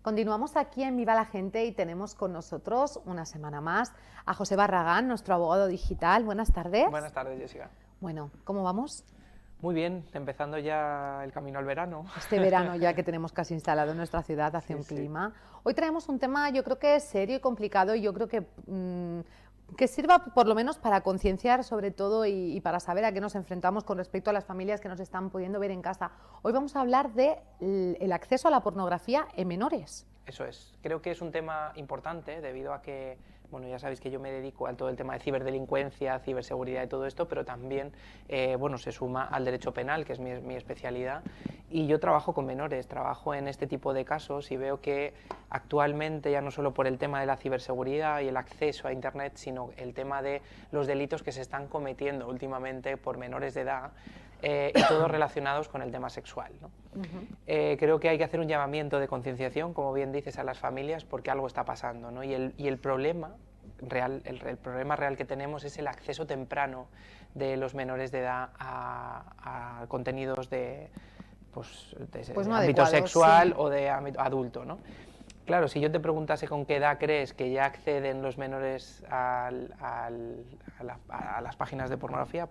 Continuamos aquí en Viva la Gente y tenemos con nosotros una semana más a José Barragán, nuestro abogado digital. Buenas tardes. Buenas tardes, Jessica. Bueno, ¿cómo vamos? Muy bien, empezando ya el camino al verano. Este verano ya que tenemos casi instalado en nuestra ciudad, hace un clima. Hoy traemos un tema, yo creo que es serio y complicado, y yo creo que sirva por lo menos para concienciar sobre todo y para saber a qué nos enfrentamos con respecto a las familias que nos están pudiendo ver en casa. Hoy vamos a hablar del acceso a la pornografía en menores. Eso es, creo que es un tema importante debido a que, bueno, ya sabéis que yo me dedico a todo el tema de ciberdelincuencia, ciberseguridad y todo esto, pero también, bueno, se suma al derecho penal, que es mi especialidad, y yo trabajo con menores, trabajo en este tipo de casos y veo que actualmente, ya no solo por el tema de la ciberseguridad y el acceso a Internet, sino el tema de los delitos que se están cometiendo últimamente por menores de edad, y todos relacionados con el tema sexual, ¿no? Creo que hay que hacer un llamamiento de concienciación, como bien dices, a las familias, porque algo está pasando, ¿no? Y el problema real, el problema real que tenemos es el acceso temprano de los menores de edad a contenidos de no ámbito adecuados, sexual, sí, o de ámbito adulto, ¿no? Claro, si yo te preguntase con qué edad crees que ya acceden los menores a las páginas de pornografía,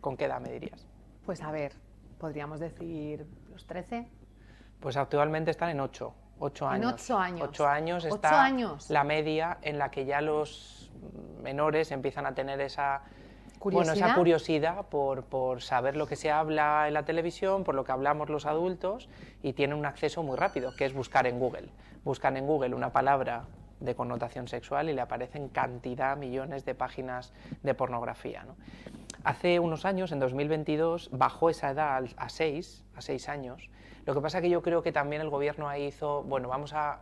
¿con qué edad me dirías? Pues a ver, podríamos decir los 13. Pues actualmente están en 8 años. En 8 años. 8 años está 8 años. la media en la que ya los menores empiezan a tener esa curiosidad por saber lo que se habla en la televisión, por lo que hablamos los adultos, y tienen un acceso muy rápido, que es buscar en Google. Buscan en Google una palabra de connotación sexual y le aparecen millones de páginas de pornografía, ¿no? Hace unos años, en 2022, bajó esa edad a 6 años. Lo que pasa es que yo creo que también el gobierno ahí hizo, bueno, vamos a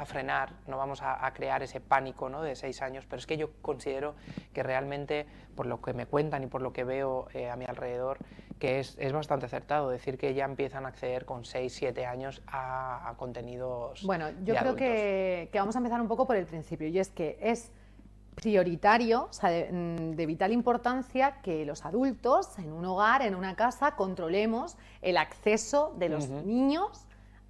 frenar, no vamos a crear ese pánico, ¿no?, de 6 años, pero es que yo considero que realmente, por lo que me cuentan y por lo que veo a mi alrededor, que es bastante acertado decir que ya empiezan a acceder con 6, 7 años a contenidos. Bueno, yo creo que vamos a empezar un poco por el principio, y es que es prioritario, o sea, de vital importancia, que los adultos en un hogar, en una casa, controlemos el acceso de los niños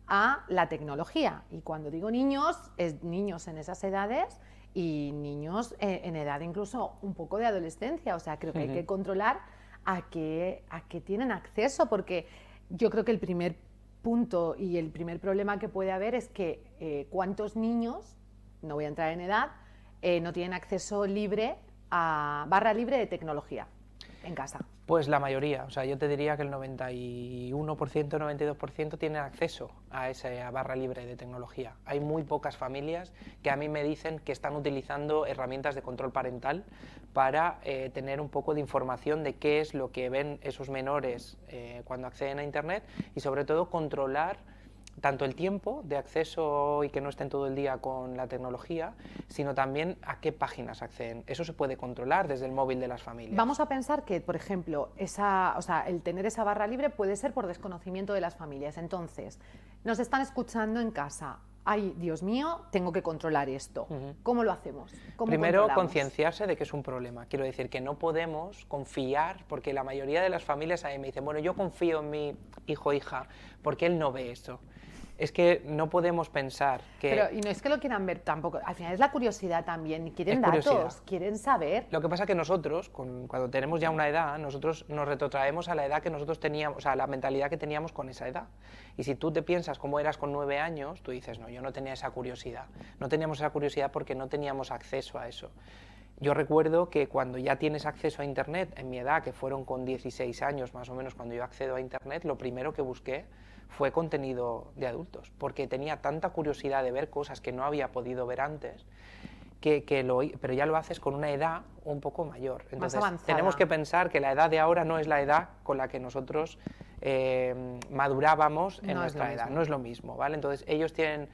a la tecnología. Y cuando digo niños, es niños en esas edades y niños en edad incluso un poco de adolescencia. O sea, creo que hay que controlar a qué tienen acceso, porque yo creo que el primer punto y el primer problema que puede haber es que cuántos niños, no voy a entrar en edad, no tienen acceso libre a libre de tecnología en casa. Pues la mayoría, o sea, yo te diría que el 91%, 92% tienen acceso a esa barra libre de tecnología. Hay muy pocas familias que a mí me dicen que están utilizando herramientas de control parental para tener un poco de información de qué es lo que ven esos menores cuando acceden a Internet, y sobre todo controlar tanto el tiempo de acceso y que no estén todo el día con la tecnología, sino también a qué páginas acceden. Eso se puede controlar desde el móvil de las familias. Vamos a pensar que, por ejemplo, el tener esa barra libre puede ser por desconocimiento de las familias. Entonces, nos están escuchando en casa. Ay, Dios mío, tengo que controlar esto. ¿Cómo lo hacemos? Primero, concienciarse de que es un problema. Quiero decir que no podemos confiar, porque la mayoría de las familias a mí me dicen, bueno, yo confío en mi hijo o hija, porque él no ve eso. Es que no podemos pensar que... Pero, y no es que lo quieran ver tampoco, al final es la curiosidad también, quieren datos, quieren saber. Lo que pasa es que nosotros, cuando tenemos ya una edad, nosotros nos retrotraemos a la edad que nosotros teníamos, o sea, a la mentalidad que teníamos con esa edad. Y si tú te piensas cómo eras con 9 años, tú dices, no, yo no tenía esa curiosidad. No teníamos esa curiosidad porque no teníamos acceso a eso. Yo recuerdo que cuando ya tienes acceso a Internet, en mi edad, que fueron con 16 años más o menos cuando yo accedo a Internet, lo primero que busqué fue contenido de adultos, porque tenía tanta curiosidad de ver cosas que no había podido ver antes, pero ya lo haces con una edad un poco mayor. Entonces, más avanzada. Tenemos que pensar que la edad de ahora no es la edad con la que nosotros madurábamos en nuestra edad, no es lo mismo, ¿vale? Entonces ellos tienen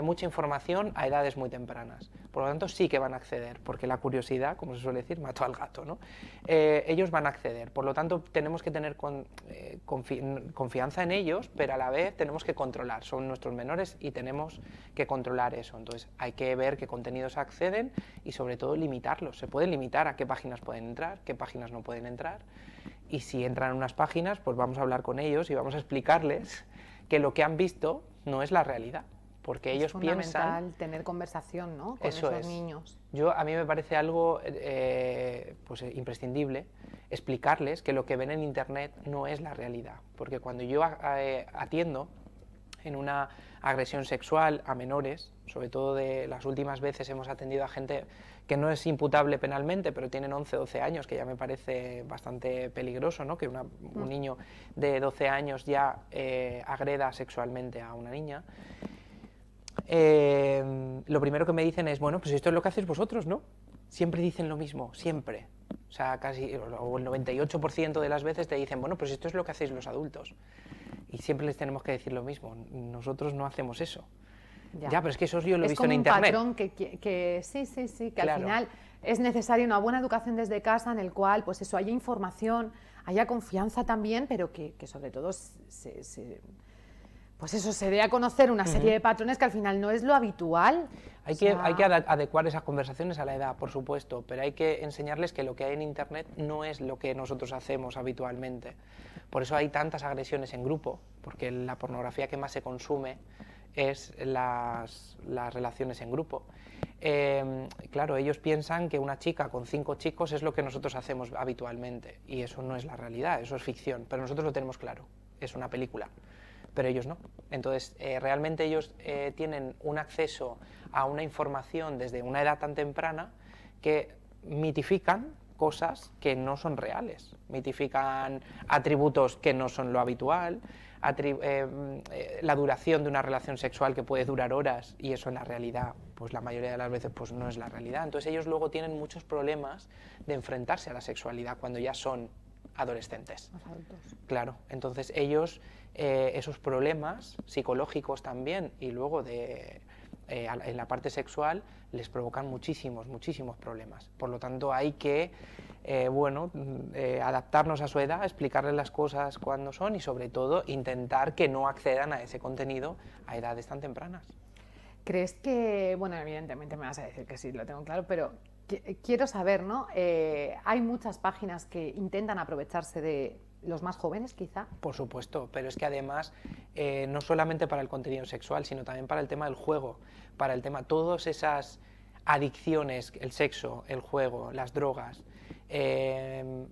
mucha información a edades muy tempranas, por lo tanto sí que van a acceder, porque la curiosidad, como se suele decir, mató al gato, ¿no? Ellos van a acceder, por lo tanto tenemos que tener confianza en ellos, pero a la vez tenemos que controlar, son nuestros menores y tenemos que controlar eso. Entonces hay que ver qué contenidos acceden y sobre todo limitarlos. Se puede limitar a qué páginas pueden entrar, qué páginas no pueden entrar, y si entran en unas páginas, pues vamos a hablar con ellos y vamos a explicarles que lo que han visto no es la realidad. porque ellos piensan... Es fundamental tener conversación, ¿no?, con esos niños. A mí me parece algo pues imprescindible explicarles que lo que ven en Internet no es la realidad, porque cuando yo atiendo en una agresión sexual a menores, sobre todo de las últimas veces hemos atendido a gente que no es imputable penalmente, pero tienen 11, 12 años, que ya me parece bastante peligroso, ¿no?, que un niño de 12 años ya agreda sexualmente a una niña. Lo primero que me dicen es, bueno, pues esto es lo que hacéis vosotros, ¿no? Siempre dicen lo mismo, siempre. O sea, casi o el 98% de las veces te dicen, bueno, pues esto es lo que hacéis los adultos. Y siempre les tenemos que decir lo mismo, nosotros no hacemos eso. Ya, pero es que eso yo lo he visto en Internet. Es como un patrón que claro, al final es necesaria una buena educación desde casa en el cual, pues eso, haya información, haya confianza también, pero que sobre todo pues eso, se dé a conocer una serie de patrones que al final no es lo habitual. Hay que adecuar esas conversaciones a la edad, por supuesto, pero hay que enseñarles que lo que hay en Internet no es lo que nosotros hacemos habitualmente. Por eso hay tantas agresiones en grupo, porque la pornografía que más se consume es las relaciones en grupo. Claro, ellos piensan que una chica con 5 chicos es lo que nosotros hacemos habitualmente, y eso no es la realidad, eso es ficción, pero nosotros lo tenemos claro, es una película. Pero ellos no. Entonces, realmente ellos tienen un acceso a una información desde una edad tan temprana que mitifican cosas que no son reales, mitifican atributos que no son lo habitual, la duración de una relación sexual que puede durar horas, y eso en la realidad, pues la mayoría de las veces pues no es la realidad. Entonces ellos luego tienen muchos problemas de enfrentarse a la sexualidad cuando ya son adolescentes. Los adultos. Claro, entonces ellos esos problemas psicológicos también y luego en la parte sexual les provocan muchísimos problemas. Por lo tanto hay que adaptarnos a su edad, explicarles las cosas cuando son y sobre todo intentar que no accedan a ese contenido a edades tan tempranas. ¿Crees que, bueno, evidentemente me vas a decir que sí, lo tengo claro, pero quiero saber, ¿no? ¿Hay muchas páginas que intentan aprovecharse de los más jóvenes, quizá? Por supuesto, pero es que además, no solamente para el contenido sexual, sino también para el tema del juego, para el tema, todas esas adicciones, el sexo, el juego, las drogas,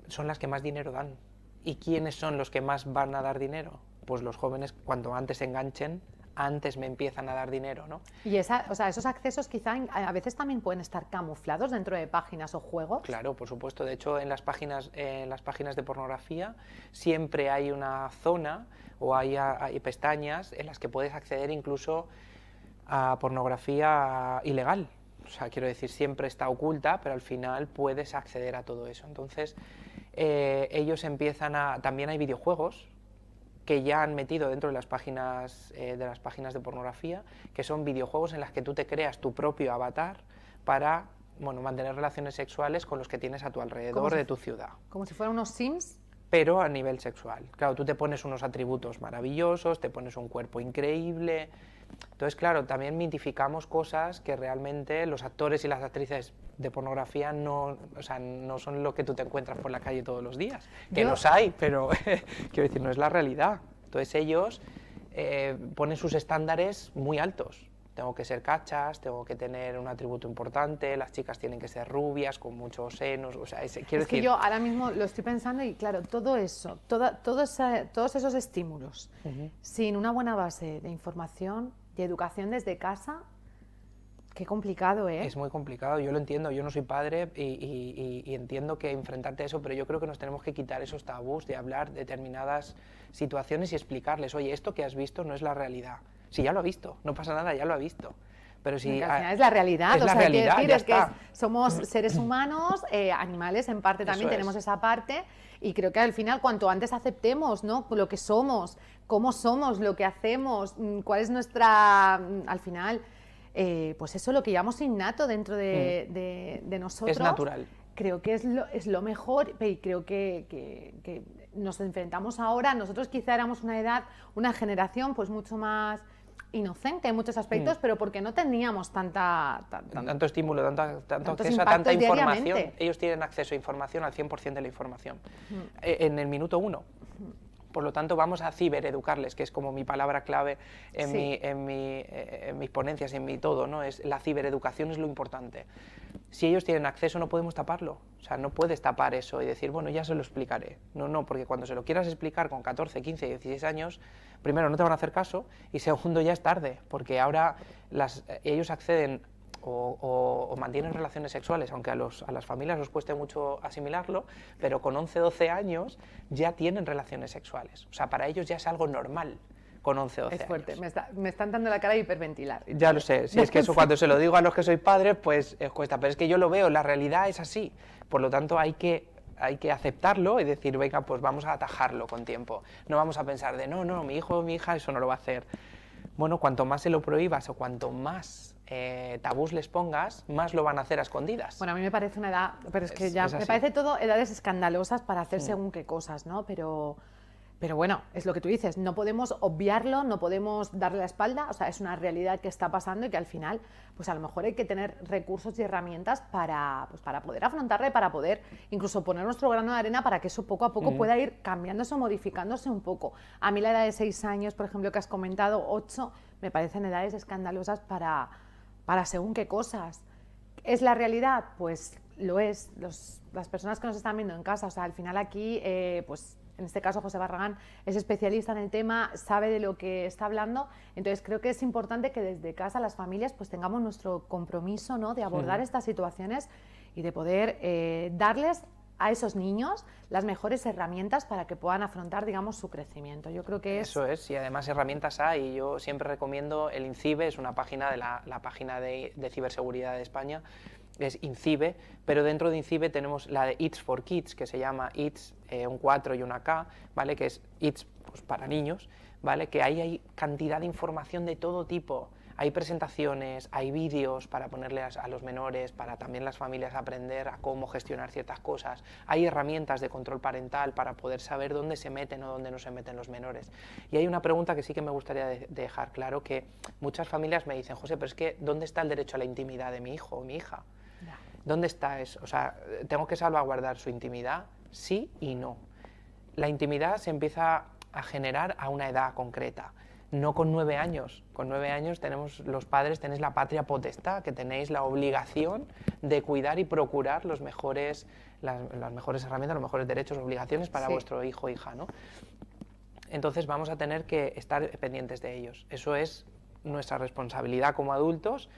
son las que más dinero dan. ¿Y quiénes son los que más van a dar dinero? Pues los jóvenes, cuanto antes se enganchen, antes me empiezan a dar dinero, ¿no? Y esos accesos quizá a veces también pueden estar camuflados dentro de páginas o juegos. Claro, por supuesto. De hecho, en las páginas de pornografía siempre hay una zona o hay pestañas en las que puedes acceder incluso a pornografía ilegal. O sea, quiero decir, siempre está oculta, pero al final puedes acceder a todo eso. Entonces, ellos empiezan también hay videojuegos que ya han metido dentro de las páginas de pornografía, que son videojuegos en las que tú te creas tu propio avatar para mantener relaciones sexuales con los que tienes a tu alrededor de tu ciudad. Como si fueran unos Sims. Pero a nivel sexual. Claro, tú te pones unos atributos maravillosos, te pones un cuerpo increíble. Entonces, claro, también mitificamos cosas que realmente los actores y las actrices de pornografía no son lo que tú te encuentras por la calle todos los días. Que los hay, pero quiero decir, no es la realidad. Entonces ellos ponen sus estándares muy altos. Tengo que ser cachas, tengo que tener un atributo importante, las chicas tienen que ser rubias, con muchos senos, o sea, quiero decir... que yo ahora mismo lo estoy pensando y claro, todo eso, todos esos estímulos, sin una buena base de información, de educación desde casa, qué complicado, ¿eh? Es muy complicado, yo lo entiendo, yo no soy padre y entiendo que enfrentarte a eso, pero yo creo que nos tenemos que quitar esos tabús de hablar determinadas situaciones y explicarles, oye, esto que has visto no es la realidad. Si ya lo ha visto, no pasa nada, ya lo ha visto. Pero si al final es la realidad, es la realidad, quiero decir, es que somos seres humanos, animales en parte también, tenemos esa parte, y creo que al final cuanto antes aceptemos, ¿no?, lo que somos, cómo somos, lo que hacemos, cuál es nuestra, al final, pues eso, lo que llevamos innato dentro de nosotros. Es natural. Creo que es lo mejor, y creo que nos enfrentamos ahora, nosotros quizá éramos una generación pues mucho más inocente en muchos aspectos, pero porque no teníamos tanto estímulo, tanto acceso a tanta información. Ellos tienen acceso a información al 100% de la información, en el minuto 1. Por lo tanto, vamos a cibereducarles, que es como mi palabra clave en mis ponencias, en mi todo, ¿no? La cibereducación es lo importante. Si ellos tienen acceso, no podemos taparlo. O sea, no puedes tapar eso y decir, bueno, ya se lo explicaré. No, porque cuando se lo quieras explicar con 14, 15, 16 años, primero, no te van a hacer caso, y segundo, ya es tarde, porque ahora ellos acceden o mantienen relaciones sexuales, aunque a las familias les cueste mucho asimilarlo, pero con 11, 12 años ya tienen relaciones sexuales. O sea, para ellos ya es algo normal con 11, 12 años. Es fuerte, años. me están dando la cara de hiperventilar. Ya lo sé, si es que eso cuando se lo digo a los que soy padres, pues cuesta, pero es que yo lo veo, la realidad es así, por lo tanto hay que aceptarlo y decir, venga, pues vamos a atajarlo con tiempo. No vamos a pensar de, no, mi hijo o mi hija eso no lo va a hacer. Bueno, cuanto más se lo prohíbas o cuanto más tabús les pongas, más lo van a hacer a escondidas. Bueno, a mí me parece una edad, pero es que ya me parece todo edades escandalosas para hacer según qué cosas, ¿no? Pero bueno, es lo que tú dices, no podemos obviarlo, no podemos darle la espalda, o sea, es una realidad que está pasando y que al final, pues a lo mejor hay que tener recursos y herramientas para poder afrontarle, para poder incluso poner nuestro grano de arena para que eso poco a poco pueda ir cambiándose o modificándose un poco. A mí la edad de 6 años, por ejemplo, que has comentado, 8, me parecen edades escandalosas para según qué cosas. ¿Es la realidad? Pues lo es. Las personas que nos están viendo en casa, o sea, al final aquí, pues en este caso José Barragán es especialista en el tema, sabe de lo que está hablando, entonces creo que es importante que desde casa las familias pues tengamos nuestro compromiso, ¿no?, de abordar estas situaciones y de poder darles a esos niños las mejores herramientas para que puedan afrontar, digamos, su crecimiento. Yo creo que eso es, y además herramientas hay, y yo siempre recomiendo el INCIBE, es una página de la página de ciberseguridad de España, es INCIBE, pero dentro de INCIBE tenemos la de It's for Kids, que se llama It's, un 4 y una K, ¿vale? Que es It's, pues, para niños, ¿vale? Que ahí hay cantidad de información de todo tipo. Hay presentaciones, hay vídeos para ponerle a los menores, para también las familias aprender a cómo gestionar ciertas cosas. Hay herramientas de control parental para poder saber dónde se meten o dónde no se meten los menores. Y hay una pregunta que sí que me gustaría dejar claro, que muchas familias me dicen, José, pero es que ¿dónde está el derecho a la intimidad de mi hijo o mi hija? ¿Dónde está eso? O sea, ¿tengo que salvaguardar su intimidad? Sí y no. La intimidad se empieza a generar a una edad concreta. No con 9 años. Con 9 años los padres tenéis la patria potestad, que tenéis la obligación de cuidar y procurar las mejores herramientas, los mejores derechos, obligaciones para vuestro hijo o hija, ¿no? Entonces vamos a tener que estar pendientes de ellos. Eso es nuestra responsabilidad como adultos,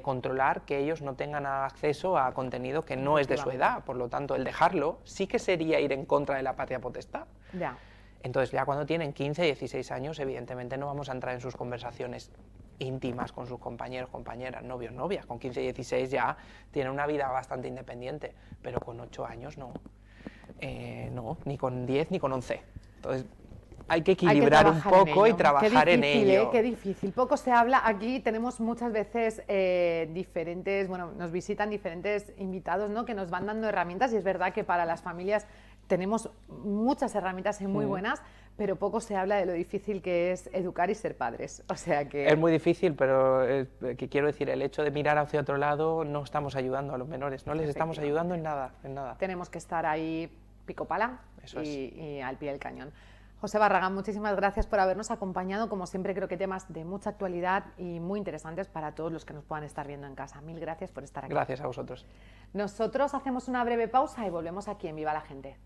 controlar que ellos no tengan acceso a contenido que no es de su edad. Por lo tanto, el dejarlo sí que sería ir en contra de la patria potestad. Ya. Entonces, ya cuando tienen 15, 16 años, evidentemente no vamos a entrar en sus conversaciones íntimas con sus compañeros, compañeras, novios, novias. Con 15, 16 ya tienen una vida bastante independiente, pero con 8 años no. No, ni con 10 ni con 11. Entonces, hay que equilibrar un poco y trabajar en ello. Qué difícil, poco se habla. Aquí tenemos muchas veces diferentes, bueno, nos visitan diferentes invitados, ¿no?, que nos van dando herramientas, y es verdad que para las familias tenemos muchas herramientas y muy buenas, pero poco se habla de lo difícil que es educar y ser padres. O sea que... Es muy difícil, pero que quiero decir, el hecho de mirar hacia otro lado no estamos ayudando a los menores, no les estamos ayudando en nada, en nada. Tenemos que estar ahí pico pala y al pie del cañón. José Barragán, muchísimas gracias por habernos acompañado. Como siempre, creo que temas de mucha actualidad y muy interesantes para todos los que nos puedan estar viendo en casa. Mil gracias por estar aquí. Gracias a vosotros. Nosotros hacemos una breve pausa y volvemos aquí en Viva la Gente.